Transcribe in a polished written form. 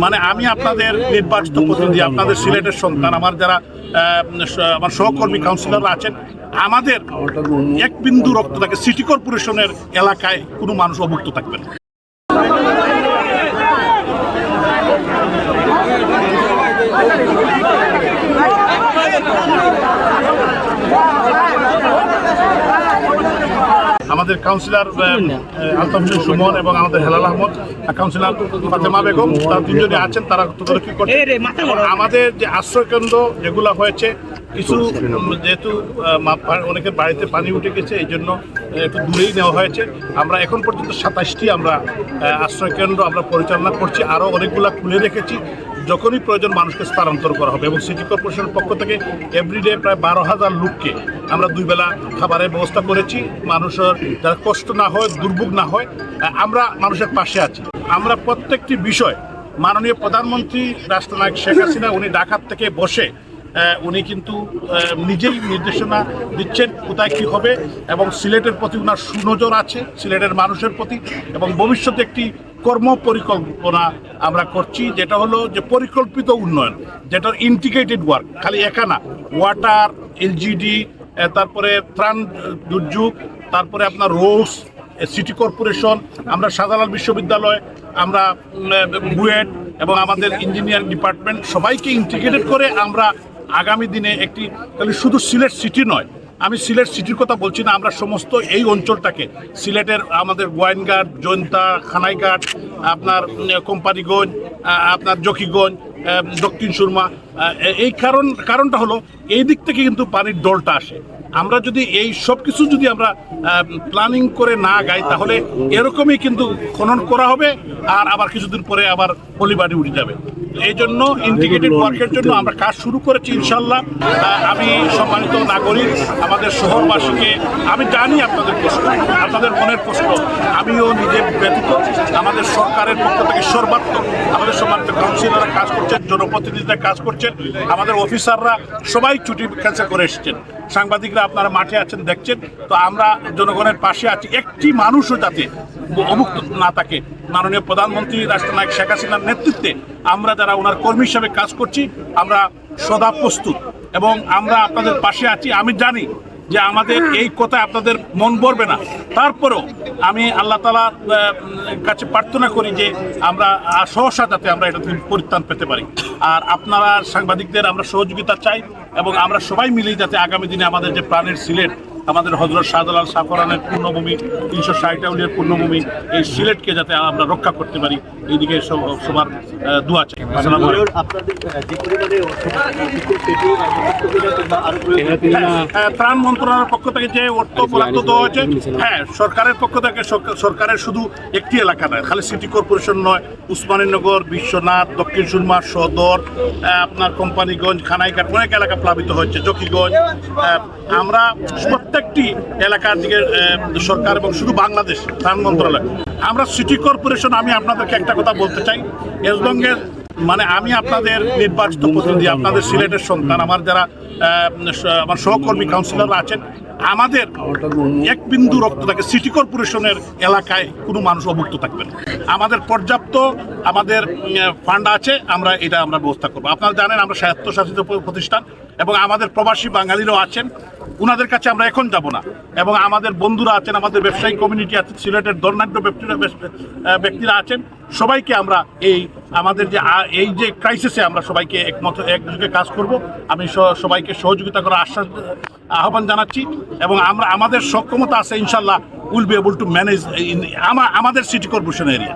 মানে আমি আপনাদের নির্বাচিত প্রতিনিধি, আপনাদের সিলেটের সন্তান, আমার যারা আমার সহকর্মী কাউন্সিলররা আছেন, আমাদের এক বিন্দু রক্ত থাকে সিটি কর্পোরেশনের এলাকায় কোনো মানুষ অভুক্ত থাকবে না। আমাদের কাউন্সিলর আলতাফ হোসেন সুমন এবং আমাদের হেলাল আহমদ, কাউন্সিলর ফাতেমা বেগম, তারা তিনজনে আছেন, তারা তদারকি করছে। আমাদের যে আশ্রয়কেন্দ্র যেগুলো হয়েছে, কিছু যেহেতু অনেকের বাড়িতে পানি উঠে গেছে, এই জন্য একটু দূরেই নেওয়া হয়েছে। আমরা এখন পর্যন্ত 27টি আমরা আশ্রয়কেন্দ্র আমরা পরিচালনা করছি, আরও অনেকগুলো খুলে রেখেছি। যখনই প্রয়োজন মানুষকে স্থানান্তর করা হবে। এবং সিটি কর্পোরেশনের পক্ষ থেকে এভরিডে প্রায় 12,000 লোককে আমরা 2 বেলা খাবারের ব্যবস্থা করেছি। মানুষের যারা কষ্ট না হয়, দুর্ভোগ না হয়, আমরা মানুষের পাশে আছি। আমরা প্রত্যেকটি বিষয় মাননীয় প্রধানমন্ত্রী রাষ্ট্রনায়ক শেখ হাসিনা উনি ঢাকা থেকে বসে উনি কিন্তু নিজেই নির্দেশনা দিচ্ছেন কোথায় কী হবে, এবং সিলেটের প্রতি ওনার সুনজর আছে, সিলেটের মানুষের প্রতি। এবং ভবিষ্যতে একটি কর্ম পরিকল্পনা আমরা করছি, যেটা হলো যে পরিকল্পিত উন্নয়ন, যেটা ইন্টিগ্রেটেড ওয়ার্ক, খালি একা না, ওয়াটার, এলজিডি, তারপরে ত্রাণ দুর্যোগ, তারপরে আপনার রোডস, সিটি কর্পোরেশন, আমরা শাহজালাল বিশ্ববিদ্যালয়, আমরা বুয়েট এবং আমাদের ইঞ্জিনিয়ারিং ডিপার্টমেন্ট সবাইকে ইন্টিগ্রেটেড করে আমরা আগামী দিনে একটি, তাহলে শুধু সিলেট সিটি নয়, আমি সিলেট সিটির কথা বলছি না, আমরা সমস্ত এই অঞ্চলটাকে সিলেটের আমাদের গোয়াইনঘাট, জৈন্তা, খানাইঘাট, আপনার কোম্পানিগঞ্জ, আপনার জকিগঞ্জ, দক্ষিণ সুরমা, এই কারণটা হলো এই দিক থেকে কিন্তু পানির ডলটা আসে। আমরা যদি এই সব কিছু যদি আমরা প্ল্যানিং করে না গাই, তাহলে এরকমই কিন্তু খনন করা হবে, আর আবার কিছুদিন পরে আবার পলিবাড়ি উঠে যাবে। এই জন্য ইন্টিগ্রেটেড ওয়ার্কের জন্য আমরা কাজ শুরু করেছি ইনশাল্লাহ। আমি সম্মানিত নাগরিক, আমাদের শহরবাসীকে আমি জানি আপনাদের কষ্ট, আপনাদের মনের কষ্ট, আমিও নিজে ব্যতীত আমাদের সরকারের পক্ষ থেকে সর্বাত্মক আমাদের সম্মানিত কাউন্সিলররা কাজ করছেন, জনপ্রতিনিধিরা কাজ করছেন, আমাদের অফিসাররা সবাই ছুটি ক্যান্সেল করে এসেছেন, সাংবাদিকরা আপনারা মাঠে আছেন, দেখছেন। তো আমরা জনগণের পাশে আছি, একটি মানুষও যাতে অভুক্ত না থাকে। মাননীয় প্রধানমন্ত্রী রাষ্ট্রনায়ক শেখ হাসিনার নেতৃত্বে আমরা যারা ওনার কর্মী হিসাবে কাজ করছি, আমরা সদা প্রস্তুত এবং আমরা আপনাদের পাশে আছি। আমি জানি যে আমাদের এই কথায় আপনাদের মন ভরবে না, তারপরেও আমি আল্লাহ তাআলার কাছে প্রার্থনা করি যে আমরা সহসা যাতে আমরা এটা থেকে পরিত্রাণ পেতে পারি। আর আপনারা সাংবাদিকদের আমরা সহযোগিতা চাই, এবং আমরা সবাই মিলেই যাতে আগামী দিনে আমাদের যে প্রাণের সিলেট, আমাদের হযরত শাহজালাল সাফরানের পূর্ণভূমি, 360 আউলিয়ার পূর্ণভূমি, এই সিলেটকে যাতে আমরা রক্ষা করতে পারি, এইদিকে সবার দোয়া চাই। আসসালামু আলাইকুম। ত্রাণ মন্ত্রণালয়ের পক্ষ থেকে যে অর্থ বরাদ্দ দেওয়া হয়েছে, হ্যাঁ, সরকারের পক্ষ থেকে, সরকারের শুধু একটি এলাকা নয়, খালি সিটি কর্পোরেশন নয়, উসমানীনগর, বিশ্বনাথ, দক্ষিণ সুরমা, সদর, আপনার কোম্পানিগঞ্জ, খানাইঘাট, অনেক এলাকা প্লাবিত হয়েছে, জকিগঞ্জ। আমরা প্রত্যেকটি এলাকার দিকে সরকার এবং শুধু বাংলাদেশ ত্রাণ মন্ত্রণালয়, আমরা সিটি কর্পোরেশন, আমি আপনাদেরকে একটা কথা বলতে চাই, এজলঙ্গের মানে আমি আপনাদের নির্বাচিত প্রতিনিধি, আপনাদের সিলেটের সন্তান, আমার যারা আমার সহকর্মী কাউন্সিলররা আছেন, আমাদের এক বিন্দু রক্ত থাকে সিটি কর্পোরেশনের এলাকায় কোনো মানুষ অভুক্ত থাকবে না। আমাদের পর্যাপ্ত আমাদের ফান্ড আছে, আমরা ব্যবস্থা করবো। আপনারা জানেন আমরা স্বায়ত্তশাসিত প্রতিষ্ঠান, এবং আমাদের প্রবাসী বাঙালিরাও আছেন, ওনাদের কাছে আমরা এখন যাব না। এবং আমাদের বন্ধুরা আছেন, আমাদের ব্যবসায়িক কমিউনিটি আছে, সিলেটের ধর্নাঢ্য ব্যক্তিরা আছেন, সবাইকে আমরা আমাদের এই যে ক্রাইসিসে আমরা সবাইকে একযোগে কাজ করব। আমি সবাইকে সহযোগিতা করার আহ্বান জানাচ্ছি, এবং আমরা আমাদের সক্ষমতা আছে ইনশাল্লাহ, will be able to manage আমাদের সিটি কর্পোরেশন এরিয়া।